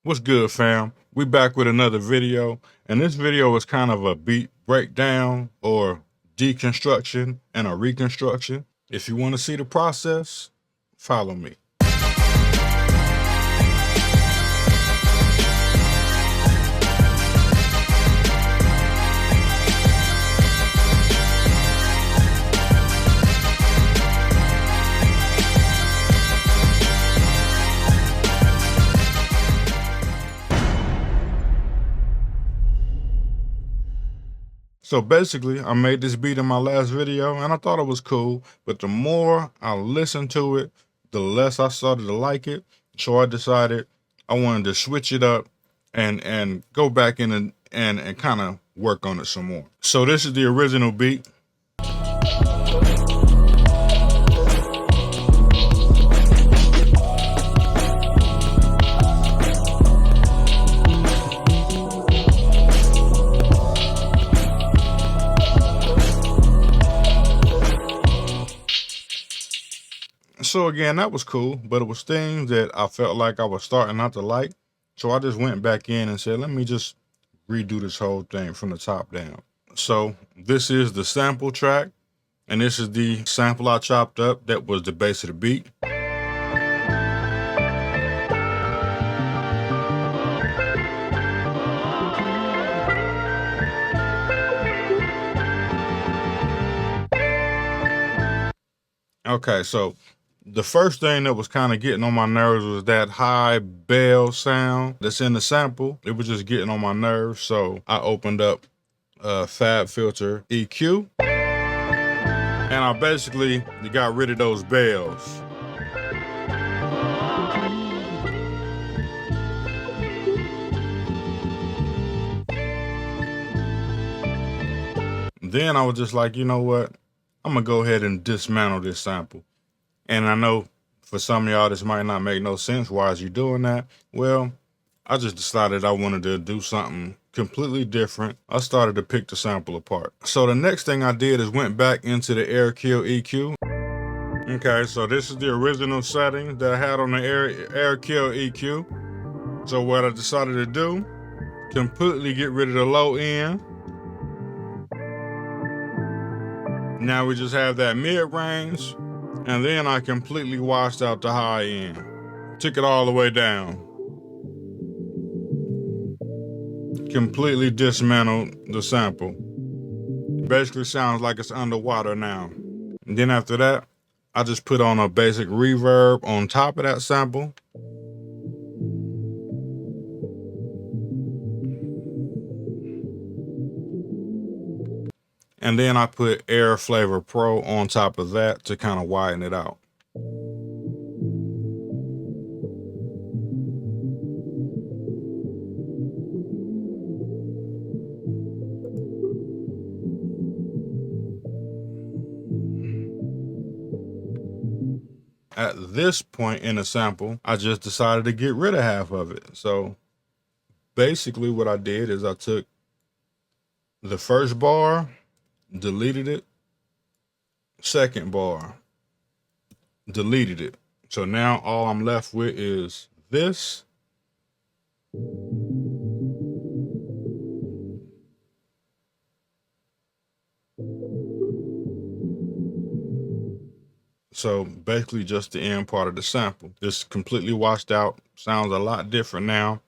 What's good, fam? We back with another video, and this video is kind of a beat breakdown or deconstruction and a reconstruction. If you want to see the process, follow me. So basically, I made this beat in my last video and I thought it was cool, but the more I listened to it, the less I started to like it. So I decided I wanted to switch it up and go back in and kind of work on it some more. So this is the original beat. So again, that was cool, but it was things that I felt like I was starting not to like. So I just went back in and said, let me just redo this whole thing from the top down. So this is the sample track, and this is the sample I chopped up that was the base of the beat. Okay, so the first thing that was kind of getting on my nerves was that high bell sound that's in the sample. It was just getting on my nerves, so I opened up Fab Filter EQ, and I basically got rid of those bells. Then I was just like, you know what? I'm gonna go ahead and dismantle this sample. And I know for some of y'all this might not make no sense. Why is you doing that? Well, I just decided I wanted to do something completely different. I started to pick the sample apart. So the next thing I did is went back into the Air Kill EQ. Okay, so this is the original setting that I had on the Air Kill EQ. So what I decided to do, completely get rid of the low end. Now we just have that mid-range, and then I completely washed out the high end. Took it all the way down. Completely dismantled the sample. Basically sounds like it's underwater now. And then after that, I just put on a basic reverb on top of that sample. And then I put Air Flavor Pro on top of that to kind of widen it out. At this point in the sample, I just decided to get rid of half of it. So basically what I did is I took the first bar, deleted it, second bar, deleted it. So now all I'm left with is this. So basically just the end part of the sample. It's completely washed out, sounds a lot different now.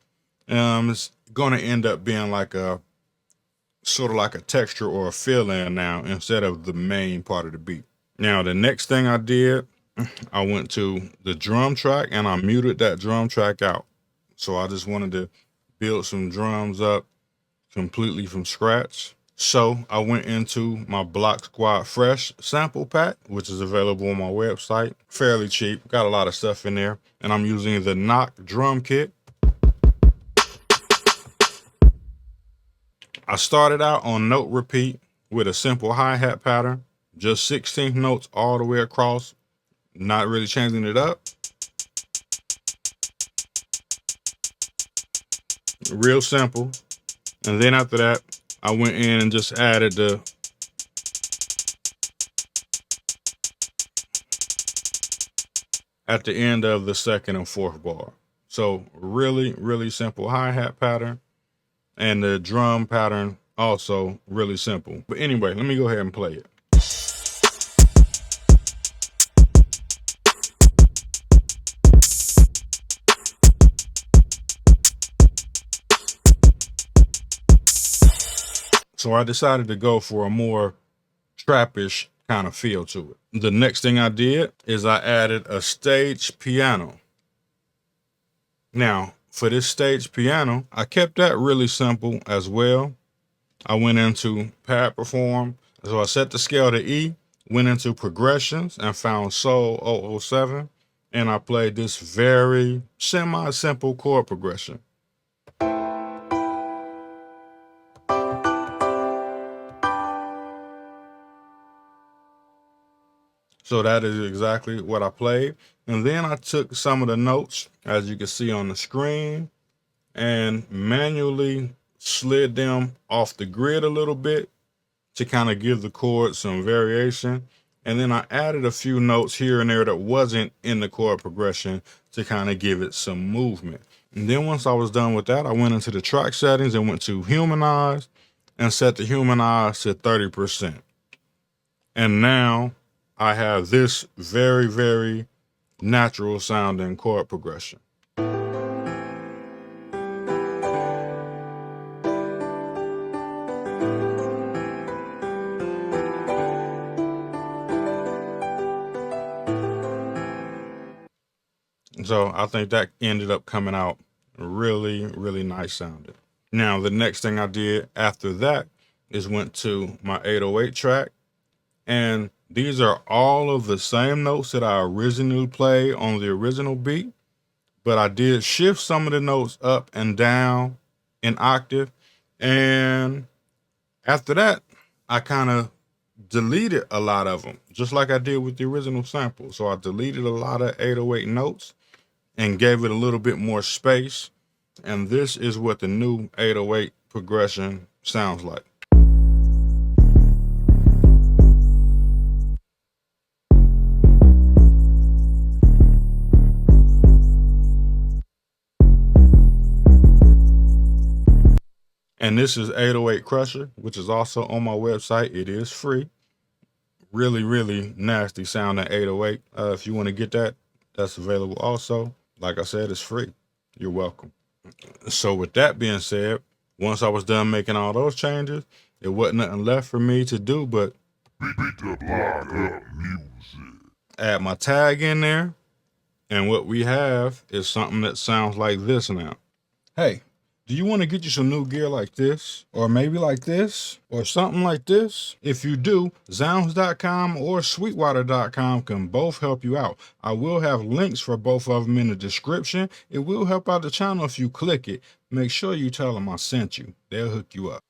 It's gonna end up being like a, sort of like a texture or a fill-in now instead of the main part of the beat. Now the next thing I did, I went to the drum track and I muted that drum track out. So I just wanted to build some drums up completely from scratch. So I went into my Block Squad Fresh sample pack, which is available on my website. Fairly cheap, got a lot of stuff in there. And I'm using the Knock drum kit. I started out on note repeat with a simple hi-hat pattern, just 16th notes all the way across, not really changing it up. Real simple. And then after that, I went in and just added the at the end of the second and fourth bar. So really, really simple hi-hat pattern, and the drum pattern also really simple. But anyway, let me go ahead and play it. So I decided to go for a more trappish kind of feel to it. The next thing I did is I added a stage piano. Now, for this stage piano, I kept that really simple as well. I went into pad perform. So I set the scale to E, went into progressions and found Soul 007. And I played this very semi-simple chord progression. So that is exactly what I played. And then I took some of the notes, as you can see on the screen, and manually slid them off the grid a little bit to kind of give the chord some variation. And then I added a few notes here and there that wasn't in the chord progression to kind of give it some movement. And then once I was done with that, I went into the track settings and went to humanize and set the humanize to 30%. And now I have this very, very natural sounding chord progression. So I think that ended up coming out really, really nice sounding. Now, the next thing I did after that is went to my 808 track. And these are all of the same notes that I originally played on the original beat, but I did shift some of the notes up and down in octave. And after that, I kind of deleted a lot of them, just like I did with the original sample. So I deleted a lot of 808 notes and gave it a little bit more space. And this is what the new 808 progression sounds like. And this is 808 Crusher, which is also on my website. It is free. Really, really nasty sounding 808. If you want to get that, that's available also. Like I said, it's free. You're welcome. So with that being said, once I was done making all those changes, it wasn't nothing left for me to do but add my tag in there. And what we have is something that sounds like this now. Hey, do you want to get you some new gear like this, or maybe like this, or something like this? If you do, Zounds.com or Sweetwater.com can both help you out. I will have links for both of them in the description. It will help out the channel if you click it. Make sure you tell them I sent you. They'll hook you up.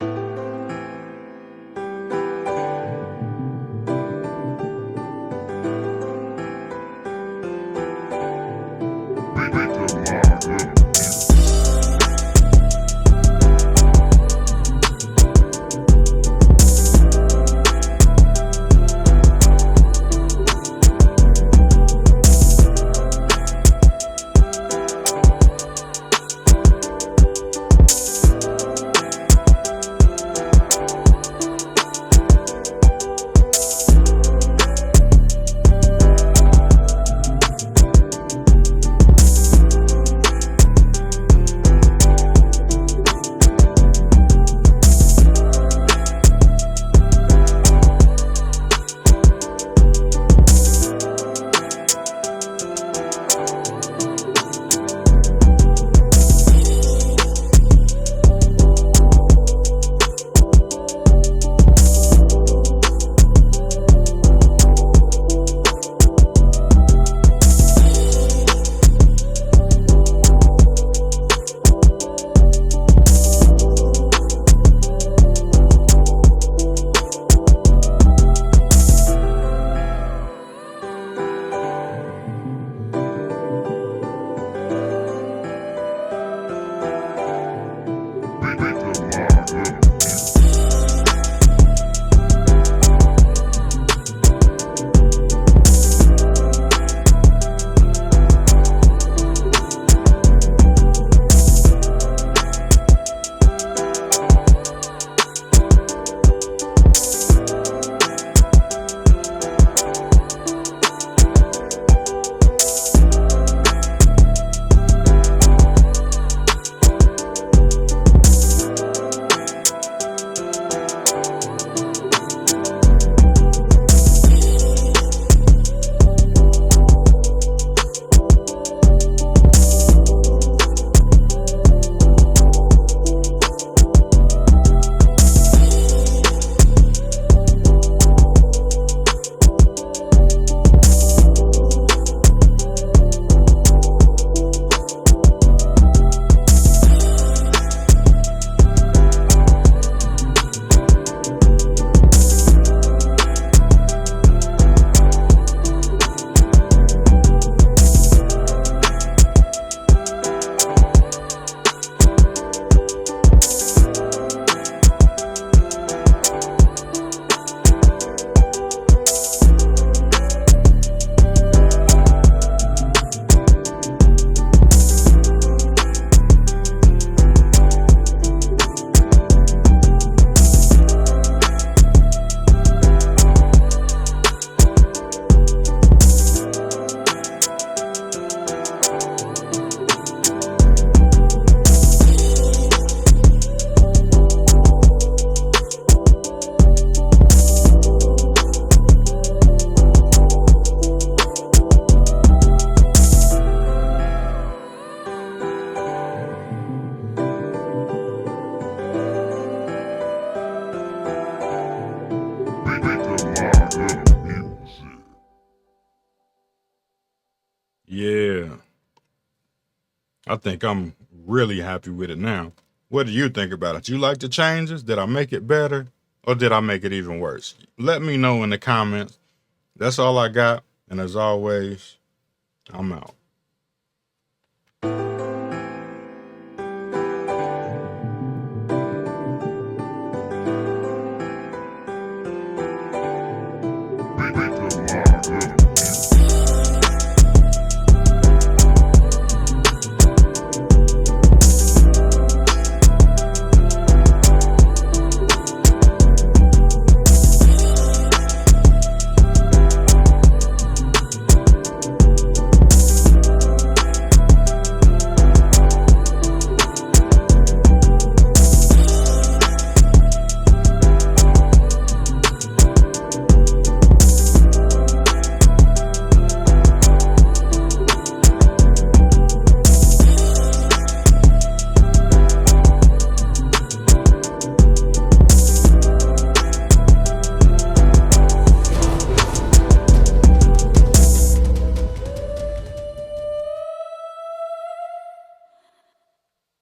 I think I'm really happy with it now. What do you think about it? You like the changes? Did I make it better? Or did I make it even worse? Let me know in the comments. That's all I got. And as always, I'm out.